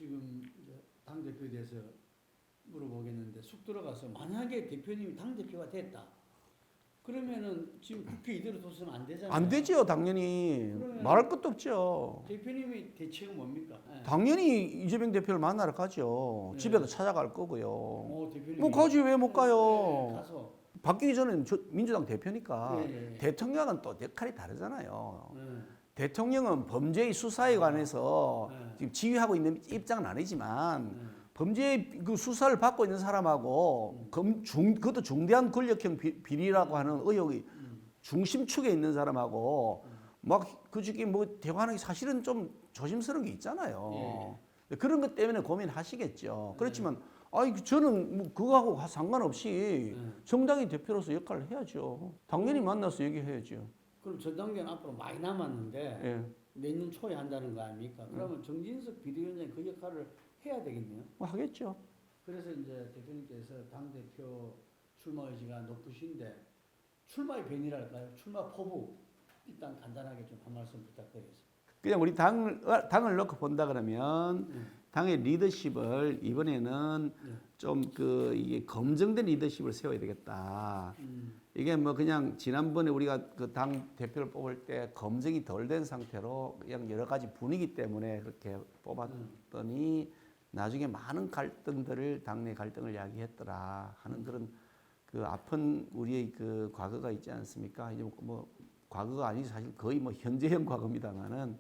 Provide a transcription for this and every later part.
지금 이제 당 대표에 대해서 물어보겠는데 쑥 들어가서 만약에 대표님이 당 대표가 됐다. 그러면은 지금 국회 이대로 둬서는 안 되잖아요. 안 되죠, 당연히. 말할 것도 없죠. 대표님의 대책은 뭡니까? 네. 당연히 이재명 대표를 만나러 가죠. 네. 집에도 찾아갈 거고요. 대표님. 뭐 가지 왜 못 가요? 네, 가서. 바뀌기 전에는 민주당 대표니까 네. 대통령은 또 역할이 다르잖아요. 네. 대통령은 범죄의 수사에 관해서 네. 지금 지휘하고 있는 입장은 아니지만 네. 범죄 그 수사를 받고 있는 사람하고 그것도 중대한 권력형 비리라고 하는 의혹이 중심축에 있는 사람하고 막 그저께 뭐 대화하는 게 사실은 좀 조심스러운 게 있잖아요. 그런 것 때문에 고민하시겠죠. 그렇지만 저는 뭐 그거하고 상관없이 정당의 대표로서 역할을 해야죠. 당연히 만나서 얘기해야죠. 그럼 전당대회는 앞으로 많이 남았는데 예. 내년 초에 한다는 거 아닙니까? 그러면 정진석 비대위원장이 그 역할을 해야 되겠네요. 뭐 하겠죠. 그래서 이제 대표님께서 당 대표 출마 의지가 높으신데 출마의 변이랄까요? 출마 포부 일단 간단하게 좀 한 말씀 부탁드리겠습니다. 그냥 우리 당을 놓고 본다 그러면 당의 리더십을 이번에는 좀 이게 검증된 리더십을 세워야 되겠다. 이게 뭐 그냥 지난번에 우리가 그 당 대표를 뽑을 때 검증이 덜 된 상태로 그냥 여러 가지 분위기 때문에 그렇게 뽑았더니 나중에 많은 갈등들을 당내 갈등을 야기했더라 하는 그런 그 아픈 우리의 그 과거가 있지 않습니까? 이제 뭐 과거가 아니지 사실 거의 뭐 현재형 과거입니다만은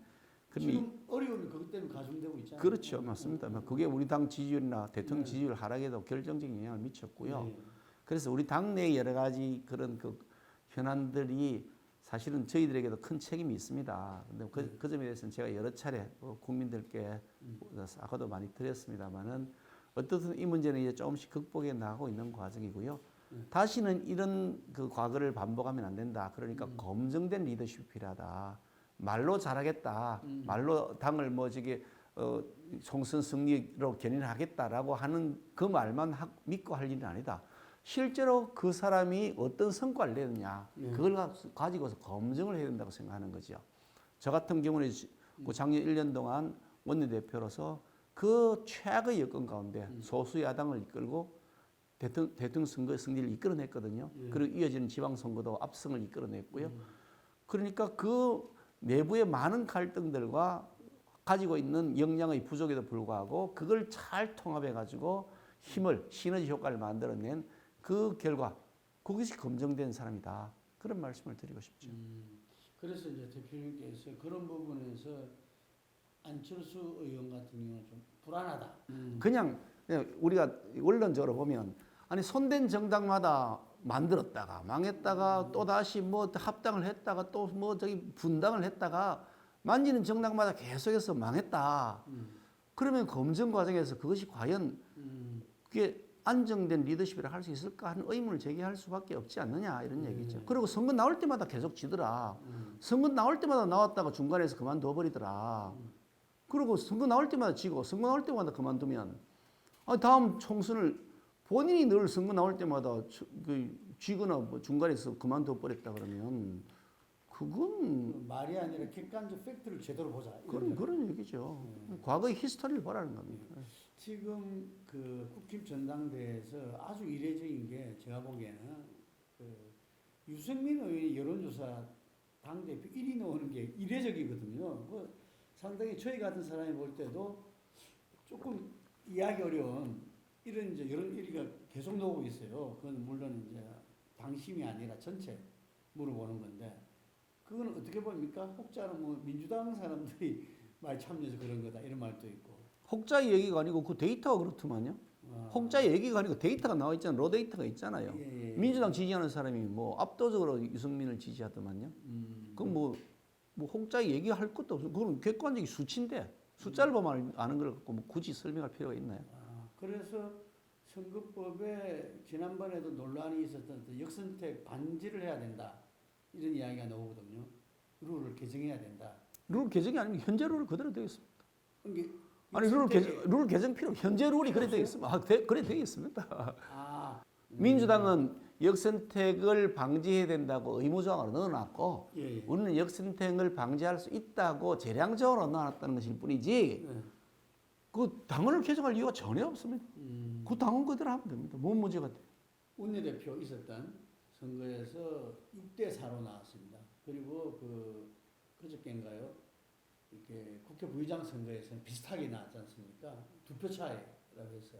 지금 어려움이 그것 때문에 가중되고 있잖아요. 그렇죠, 맞습니다. 그게 우리 당 지지율이나 대통령 지지율 하락에도 결정적인 영향을 미쳤고요. 그래서 우리 당내 여러 가지 그런 그 현안들이 사실은 저희들에게도 큰 책임이 있습니다. 근데 그 점에 대해서는 제가 여러 차례 국민들께 사과도 많이 드렸습니다만은 어떻든 이 문제는 이제 조금씩 극복해 나가고 있는 과정이고요. 다시는 이런 그 과거를 반복하면 안 된다. 그러니까 검증된 리더십이 필요하다. 말로 잘하겠다. 말로 당을 뭐 총선 승리로 견인하겠다라고 하는 그 말만 믿고 할 일은 아니다. 실제로 그 사람이 어떤 성과를 내느냐 그걸 가지고서 검증을 해야 된다고 생각하는 거죠. 저 같은 경우는 작년 1년 동안 원내대표로서 그 최악의 여건 가운데 소수 야당을 이끌고 대통령 선거 승리를 이끌어냈거든요. 그리고 이어지는 지방선거도 압승을 이끌어냈고요. 그러니까 그 내부의 많은 갈등들과 가지고 있는 역량의 부족에도 불구하고 그걸 잘 통합해가지고 시너지 효과를 만들어낸 그 결과 그것이 검증된 사람이다. 그런 말씀을 드리고 싶죠. 그래서 이제 대표님께서 그런 부분에서 안철수 의원 같은 경우는 좀 불안하다. 그냥 우리가 원론적으로 보면 아니 손댄 정당마다 만들었다가 망했다가 또 다시 뭐 합당을 했다가 또 뭐 분당을 했다가 만지는 정당마다 계속해서 망했다. 그러면 검증 과정에서 그것이 과연 그게 안정된 리더십이라 할 수 있을까 하는 의문을 제기할 수밖에 없지 않느냐 이런 얘기죠. 그리고 선거 나올 때마다 계속 지더라. 선거 나올 때마다 나왔다가 중간에서 그만둬 버리더라. 그리고 선거 나올 때마다 지고 선거 나올 때마다 그만두면 다음 총선을 본인이 늘 선거 나올 때마다 쥐거나 뭐 중간에서 그만둬 버렸다 그러면 그건 말이 아니라 객관적 팩트를 제대로 보자. 그런 얘기죠. 과거의 히스토리를 보라는 겁니다. 지금 그 국힘 전당대회에서 아주 이례적인 게 제가 보기에는 그 유승민 의원이 여론조사 당대표 1위 나오는 게 이례적이거든요. 상당히 저희 같은 사람이 볼 때도 조금 이해하기 어려운 이런 이제 여론 1위가 계속 나오고 있어요. 그건 물론 이제 당심이 아니라 전체 물어보는 건데 그거는 어떻게 봅니까? 혹자는 뭐 민주당 사람들이 많이 참여해서 그런 거다 이런 말도 있고. 혹자의 얘기가 아니고 그 데이터가 그렇더만요. 혹자의 얘기가 아니고 데이터가 나와 있잖아요. 로 데이터가 있잖아요. 민주당 지지하는 사람이 뭐 압도적으로 유승민을 지지하더만요. 그럼 뭐 혹자의 얘기할 것도 없어. 그건 객관적인 수치인데 숫자를 보면 아는 걸 갖고 뭐 굳이 설명할 필요가 있나요? 그래서 선거법에 지난번에도 논란이 있었던 역선택 반지를 해야 된다 이런 이야기가 나오거든요. 룰을 개정해야 된다. 룰 개정이 아니면 현재 룰을 그대로 되겠습니다. 아니 룰 개정 필요 현재 룰이 그래 되겠습니다. 그래 되겠습니다. 민주당은 역선택을 방지해야 된다고 의무조항으로 넣어놨고 우리는 역선택을 방지할 수 있다고 재량적으로 넣어놨다는 것일 뿐이지 그 당원을 개정할 이유가 전혀 없습니다. 그 당원 그대로 하면 됩니다. 뭔 문제가 돼? 원내대표 있었던 선거에서 6대4로 나왔습니다. 그리고 그저께인가요? 이렇게 국회 부의장 선거에서는 비슷하게 나왔지 않습니까? 2표 차이라고 해서.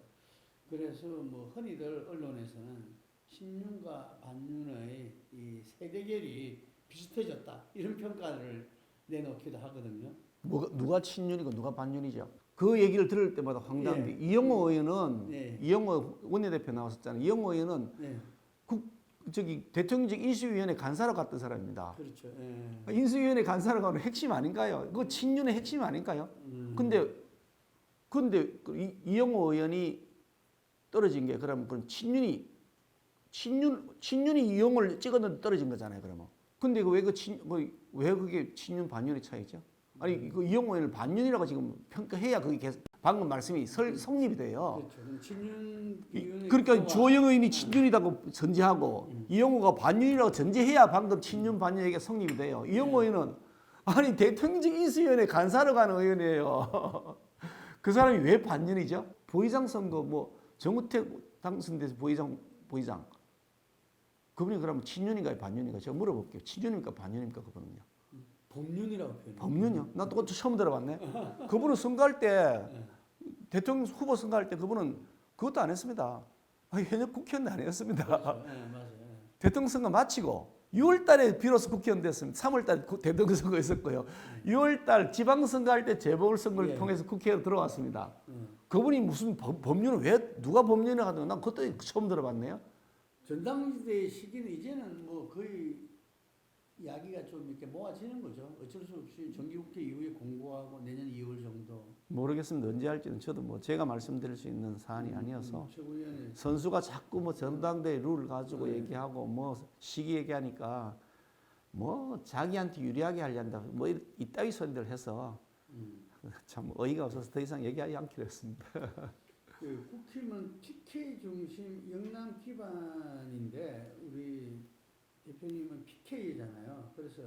그래서 뭐 흔히들 언론에서는 친윤과 반윤의 이 세대결이 비슷해졌다 이런 평가를 내놓기도 하거든요. 누가 친윤이고 누가 반윤이죠? 그 얘기를 들을 때마다 황당한데 이영호 의원은 이영호 원내대표 나왔었잖아요. 이영호 의원은 대통령직 인수위원회 간사로 갔던 사람입니다. 그렇죠. 인수위원회 간사로 가는 핵심 아닌가요? 그거 친윤의 핵심 아닌가요? 근데 이영호 의원이 떨어진 게 그럼 친윤이 이영호를 찍었는데 떨어진 거잖아요. 그러면. 근데 왜 그게 친윤 반윤의 차이죠? 아니 그 이영호 의원을 반윤이라고 지금 평가해야 그게 방금 말씀이 성립이 돼요. 그렇죠. 친윤 그러니까 주호영 의원이 친윤이라고 전제하고 이영호가 반윤이라고 전제해야 방금 친윤 반윤 얘기가 성립이 돼요. 이영호 의원은 아니 대통령직 인수위원회 간사로 가는 의원이에요. 그 사람이 왜 반윤이죠? 부의장 선거 뭐 정우택 당선돼서 부의장 그분이 그러면 친윤인가요 반윤인가요? 제가 물어볼게요. 친윤입니까 반윤입니까 그분은요? 법륜이라고 표현해요. 법륜이요? 나 또 처음 들어봤네. 그분은 선거할 때 대통령 후보 선거할 때 그분은 그것도 안 했습니다. 현역 국회의원 아니었습니다. 그렇죠. 네, 맞아요. 대통령 선거 마치고 6월 달에 비로소 국회의원 됐습니다. 3월 달에 대통령 선거 있었고요. 6월 달 지방 선거할 때 재보궐선거를 통해서 국회에 들어왔습니다. 그분이 무슨 법률은 왜 누가 법률을 하든 난 그것도 처음 들어봤네요. 전당대 시기는 이제는 뭐 거의 이야기가 좀 이렇게 모아지는 거죠. 어쩔 수 없이 정기국회 이후에 공고하고 내년 2월 정도. 모르겠습니다. 언제 할지는 저도 뭐 제가 말씀드릴 수 있는 사안이 아니어서 최고위원회 선수가 자꾸 뭐 전당대 룰 가지고 얘기하고 뭐 시기 얘기하니까 뭐 자기한테 유리하게 하려한다 뭐 이따위 소리들 해서 참 어이가 없어서 더 이상 얘기하지 않기로 했습니다. 그 국힘은 TK 중심 영남 기반인데 우리 대표님은 PK잖아요. 그래서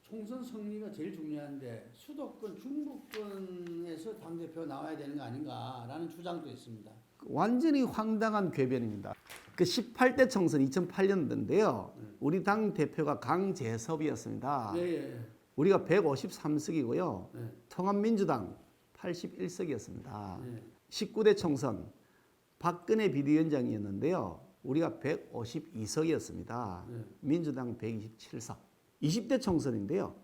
총선 승리가 제일 중요한데 수도권 중부권에서 당대표 나와야 되는 거 아닌가라는 주장도 있습니다. 완전히 황당한 궤변입니다. 그 18대 총선 2008년도인데요. 우리 당 대표가 강재섭이었습니다. 네. 우리가 153석이고요. 네. 통합민주당 81석이었습니다. 네. 19대 총선 박근혜 비대위원장이었는데요. 우리가 152석이었습니다. 네. 민주당 127석. 20대 총선인데요.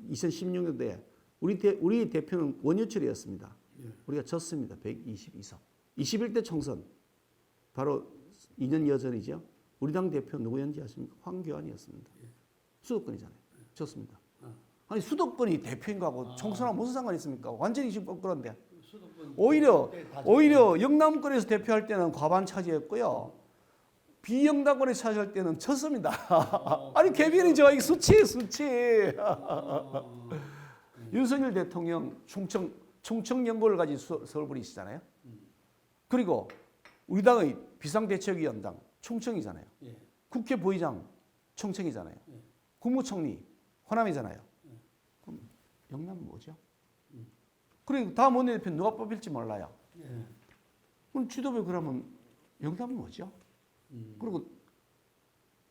2016년도에 우리 대표는 원유철이었습니다. 네. 우리가 졌습니다. 122석. 21대 총선 바로 2년 여전이죠. 우리 당 대표 누구였는지 아십니까? 황교안이었습니다. 수도권이잖아요. 졌습니다. 아니 수도권이 대표인 거하고 총선하고 무슨 상관이 있습니까? 완전히 지금 그런데 오히려 영남권에서 대표할 때는 과반 차지했고요. 비영남권에서 차지할 때는 졌습니다. 아니 개변이죠. 이 수치. 윤석열 대통령 충청 연고를 가진 서울분이시잖아요. 그리고 우리 당의 비상대책위원장 충청이잖아요. 예. 국회 부의장 충청이잖아요. 국무총리 호남이잖아요. 그럼 영남은 뭐죠? 그리고 다음 원내대표 누가 뽑힐지 몰라요. 예. 그럼 지도부 그러면 영남은 뭐죠? 그리고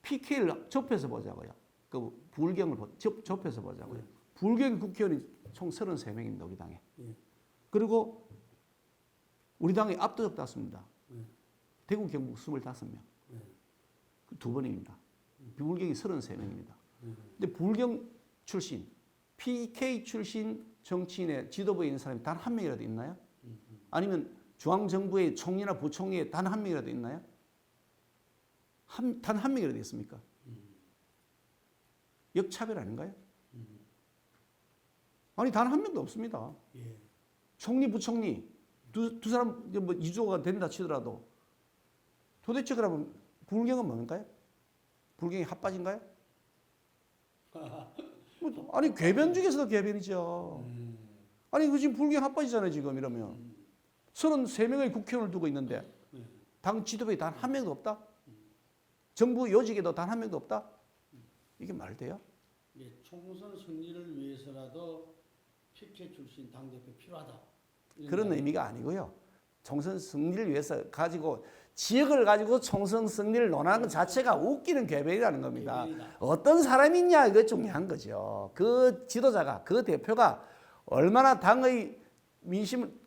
PK를 접해서 보자고요. 그 불경을 접해서 보자고요. 불경 국회의원이 총 33명입니다. 우리 당에. 그리고 우리 당이 압도적 다수입니다. 대구 경북 25명. 그 두 번입니다. 불경이 33명입니다. 근데 불경 출신, PK 출신 정치인의 지도부에 있는 사람이 단 한 명이라도 있나요? 아니면 중앙정부의 총리나 부총리에 단 한 명이라도 있나요? 단 한 명이라도 있습니까? 역차별 아닌가요? 아니 단 한 명도 없습니다. 예. 총리, 부총리 두 사람 뭐 이주가 된다 치더라도 도대체 그러면 불경은 뭔가요? 불경이 핫바지인가요? 아니 궤변 중에서도 궤변이죠. 아니 그 지금 불경 핫바지잖아요 지금 이러면 33명의 국회의원을 두고 있는데 당 지도부에 단 한 명도 없다? 정부 요직에도 단 한 명도 없다? 이게 말 돼요? 예, 총선 승리를 위해서라도 PK 출신 당대표 필요하다. 그런 의미가 아니고요. 총선 승리를 위해서 가지고 지역을 가지고 총선 승리를 논하는 것 자체가 웃기는 궤변이라는 겁니다. 궤변이다. 어떤 사람이 있냐 이거 중요한 거죠. 그 지도자가 그 대표가 얼마나 당의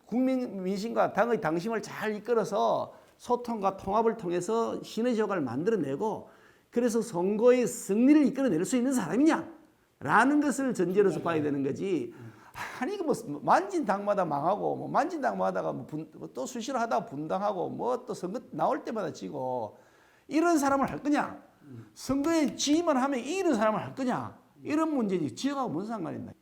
국민 민심과 당의 당심을 잘 이끌어서 소통과 통합을 통해서 신의 효과를 만들어내고 그래서 선거의 승리를 이끌어낼 수 있는 사람이냐라는 것을 전제로서 봐야 되는 거지. 아니 뭐 만진 당마다 망하고 뭐 만진 당마다가 또 수시로 하다가 분당하고 뭐 또 선거 나올 때마다 지고 이런 사람을 할 거냐? 선거에 지휘만 하면 이런 사람을 할 거냐? 이런 문제지. 지역하고 무슨 상관이 있나?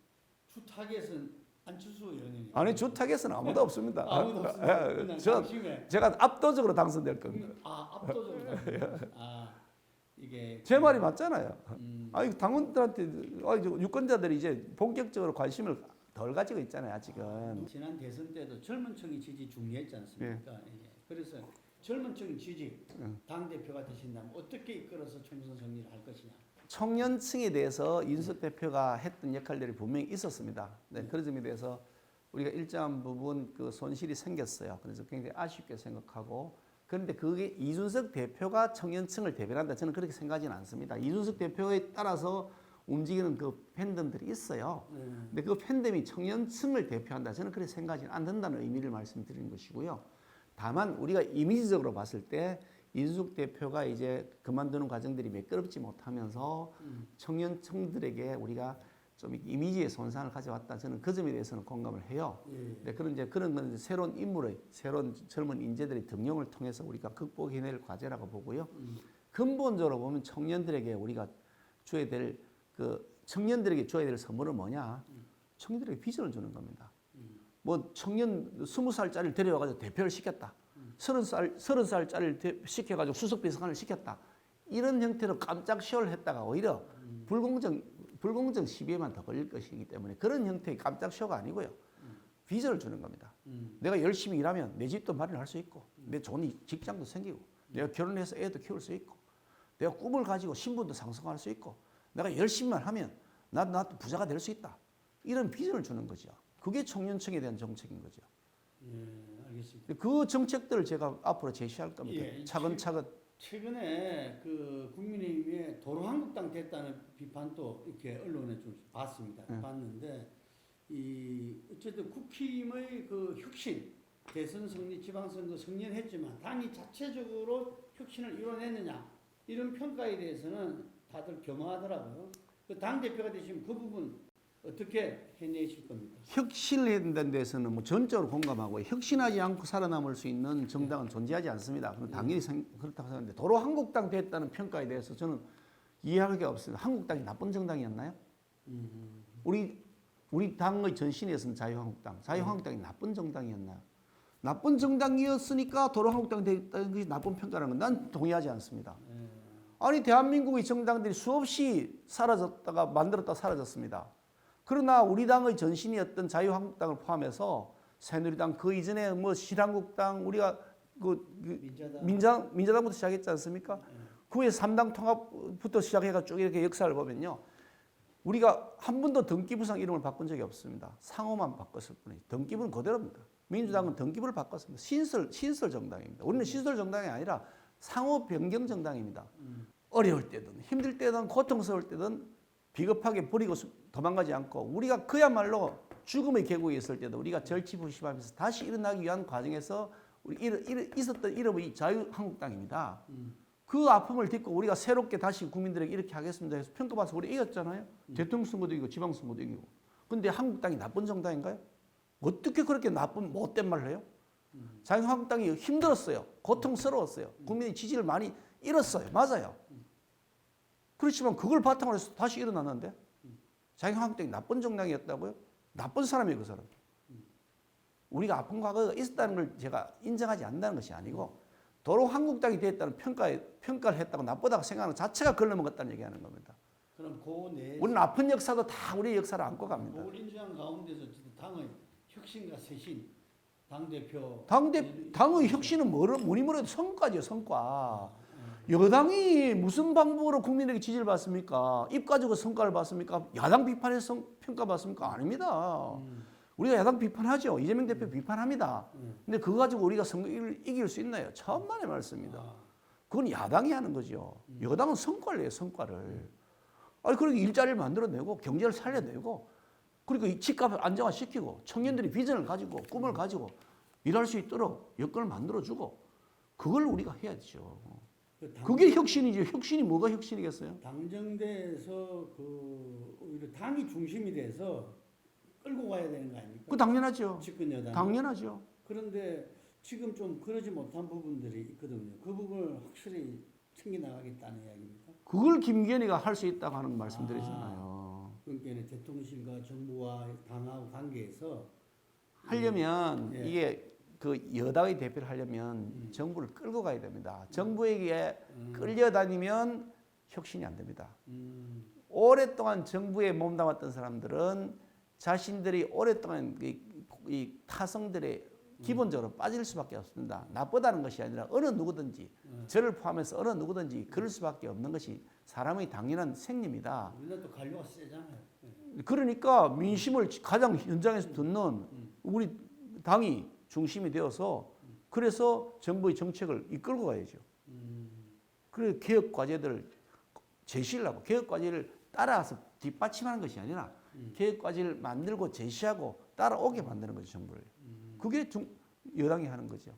주 타겟은 안철수 의원이에요. 아니 주 타겟은 아무도 없습니다. 아무도 없습니다. 그냥 제가 압도적으로 당선될 겁니다. 압도적으로 이게 제 말이 맞잖아요. 아니 당원들한테 유권자들이 이제 본격적으로 관심을 덜 가지고 있잖아요. 아직은. 지난 대선 때도 젊은 층이 지지 중요했지 않습니까? 예. 그래서 젊은 층 지지 당 대표가 되신다면 어떻게 이끌어서 총선 승리를 할 것이냐? 청년층에 대해서 이준석 대표가 했던 역할들이 분명히 있었습니다. 네, 그런 점에 대해서 우리가 일정한 부분 그 손실이 생겼어요. 그래서 굉장히 아쉽게 생각하고 그런데 그게 이준석 대표가 청년층을 대변한다 저는 그렇게 생각하지는 않습니다. 이준석 대표에 따라서 움직이는 그 팬덤들이 있어요. 근데 그 팬덤이 청년층을 대표한다 저는 그렇게 생각하지는 않는다는 의미를 말씀드리는 것이고요. 다만 우리가 이미지적으로 봤을 때 이준석 대표가 이제 그만두는 과정들이 매끄럽지 못하면서 청년층들에게 우리가 좀 이미지의 손상을 가져왔다. 저는 그 점에 대해서는 공감을 해요. 네, 그런 이제 그런 건 이제 새로운 인물의 새로운 젊은 인재들의 등용을 통해서 우리가 극복해낼 과제라고 보고요. 근본적으로 보면 청년들에게 우리가 줘야 될 청년들에게 줘야 될 선물은 뭐냐? 청년들에게 비전을 주는 겁니다. 뭐 청년 20살짜리를 데려와가지고 대표를 시켰다. 30살짜리를 시켜가지고 수석비서관을 시켰다. 이런 형태로 깜짝 쇼를 했다가 오히려 불공정 시비에만 더 걸릴 것이기 때문에 그런 형태의 깜짝 쇼가 아니고요. 비전을 주는 겁니다. 내가 열심히 일하면 내 집도 마련할 수 있고 내 좋은 직장도 생기고 내가 결혼해서 애도 키울 수 있고 내가 꿈을 가지고 신분도 상승할 수 있고 내가 열심히만 하면 나도 부자가 될 수 있다. 이런 비전을 주는 거죠. 그게 청년층에 대한 정책인 거죠. 알겠습니다. 그 정책들을 제가 앞으로 제시할 겁니다. 예, 차근차근. 최근에 그 국민의힘에 도로한국당 됐다는 비판도 이렇게 언론에 좀 봤습니다. 봤는데 이 어쨌든 국힘의 그 혁신 대선 승리, 지방선거 승리는 했지만 당이 자체적으로 혁신을 이뤄냈느냐 이런 평가에 대해서는 다들 겸허하더라고요. 그 당 대표가 되시면 그 부분 어떻게 해내실 겁니까? 혁신을 해야 된다는 데서는 뭐 전적으로 공감하고 혁신하지 않고 살아남을 수 있는 정당은 존재하지 않습니다. 그건 당연히 그렇다고 생각하는데 도로 한국당 됐다는 평가에 대해서 저는 이해할 게 없습니다. 한국당이 나쁜 정당이었나요? 우리 당의 전신에서는 자유한국당이 나쁜 정당이었나요? 나쁜 정당이었으니까 도로 한국당 됐다는 것이 나쁜 평가라는 건 난 동의하지 않습니다. 아니 대한민국의 정당들이 수없이 사라졌다가 만들었다가 사라졌습니다. 그러나 우리 당의 전신이었던 자유한국당을 포함해서 새누리당 그 이전에 뭐 실한국당 우리가 민자당부터 시작했지 않습니까? 그 후에 3당 통합부터 시작해가 쭉 이렇게 역사를 보면요. 우리가 한 번도 등기부상 이름을 바꾼 적이 없습니다. 상호만 바꿨을 뿐이지. 등기부는 그대로입니다. 민주당은 등기부를 바꿨습니다. 신설 정당입니다. 우리는 신설 정당이 아니라 상호 변경 정당입니다. 어려울 때든 힘들 때든 고통스러울 때든 비겁하게 버리고 도망가지 않고 우리가 그야말로 죽음의 계곡에 있을 때도 우리가 절치부심하면서 다시 일어나기 위한 과정에서 우리 있었던 이름이 자유한국당입니다. 그 아픔을 딛고 우리가 새롭게 다시 국민들에게 이렇게 하겠습니다 해서 평가받아서 우리 이겼잖아요. 대통령 선거도 이기고 지방선거도 이기고. 근데 한국당이 나쁜 정당인가요? 어떻게 그렇게 나쁜 못된 말을 해요? 자유한국당이 힘들었어요. 고통스러웠어요. 국민의 지지를 많이 잃었어요. 맞아요. 그렇지만 그걸 바탕으로 해서 다시 일어났는데 자유한국당이 나쁜 정당이었다고요? 나쁜 사람이에요, 그 사람. 우리가 아픈 과거가 있었다는 걸 제가 인정하지 않는다는 것이 아니고 도로 한국당이 됐다는 평가를 했다고 나쁘다고 생각하는 자체가 그걸 넘어갔다는 얘기하는 겁니다. 그럼 그 내에서 우리는 아픈 역사도 다 우리의 역사를 안고 갑니다. 그걸 인정한 가운데서 당의 혁신과 쇄신, 당대표 당의 혁신은 뭐니 뭐래도 성과죠, 성과. 여당이 무슨 방법으로 국민에게 지지를 받습니까? 입 가지고 성과를 받습니까? 야당 비판해서 평가받습니까? 아닙니다. 우리가 야당 비판하죠. 이재명 대표 비판합니다. 근데 그거 가지고 우리가 선거를 이길 수 있나요? 천만의 말씀입니다. 그건 야당이 하는 거죠. 여당은 성과를 내요, 성과를. 아니, 그러니까 일자리를 만들어내고 경제를 살려내고 그리고 이 집값을 안정화시키고 청년들이 비전을 가지고 꿈을 가지고 일할 수 있도록 여건을 만들어주고 그걸 우리가 해야죠. 그게 혁신이죠. 혁신이 뭐가 혁신이겠어요? 당정대에서 그 오히려 당이 중심이 돼서 끌고 가야 되는 거 아닙니까? 그 당연하죠. 집권 여당. 당연하죠. 그런데 지금 좀 그러지 못한 부분들이 있거든요. 그 부분을 확실히 챙겨나가겠다는 이야기입니까? 그걸 김기현이가 할 수 있다고 하는 말씀드리잖아요. 그러니까 대통령실과 정부와 당하고 관계에서 하려면 예. 이게 그 여당의 대표를 하려면 정부를 끌고 가야 됩니다. 정부에게 끌려다니면 혁신이 안 됩니다. 오랫동안 정부에 몸담았던 사람들은 자신들이 오랫동안 이 타성들의 기본적으로 빠질 수밖에 없습니다. 나쁘다는 것이 아니라 어느 누구든지 저를 포함해서 어느 누구든지 그럴 수밖에 없는 것이 사람의 당연한 생리입니다. 우리나라 또 관료가 세잖아요. 그러니까 민심을 가장 현장에서 듣는 우리 당이 중심이 되어서 그래서 정부의 정책을 이끌고 가야죠. 그래서 개혁 과제들을 제시를 하고 개혁 과제를 따라서 뒷받침하는 것이 아니라 개혁 과제를 만들고 제시하고 따라오게 만드는 거죠, 정부를. 그게 여당이 하는 거죠.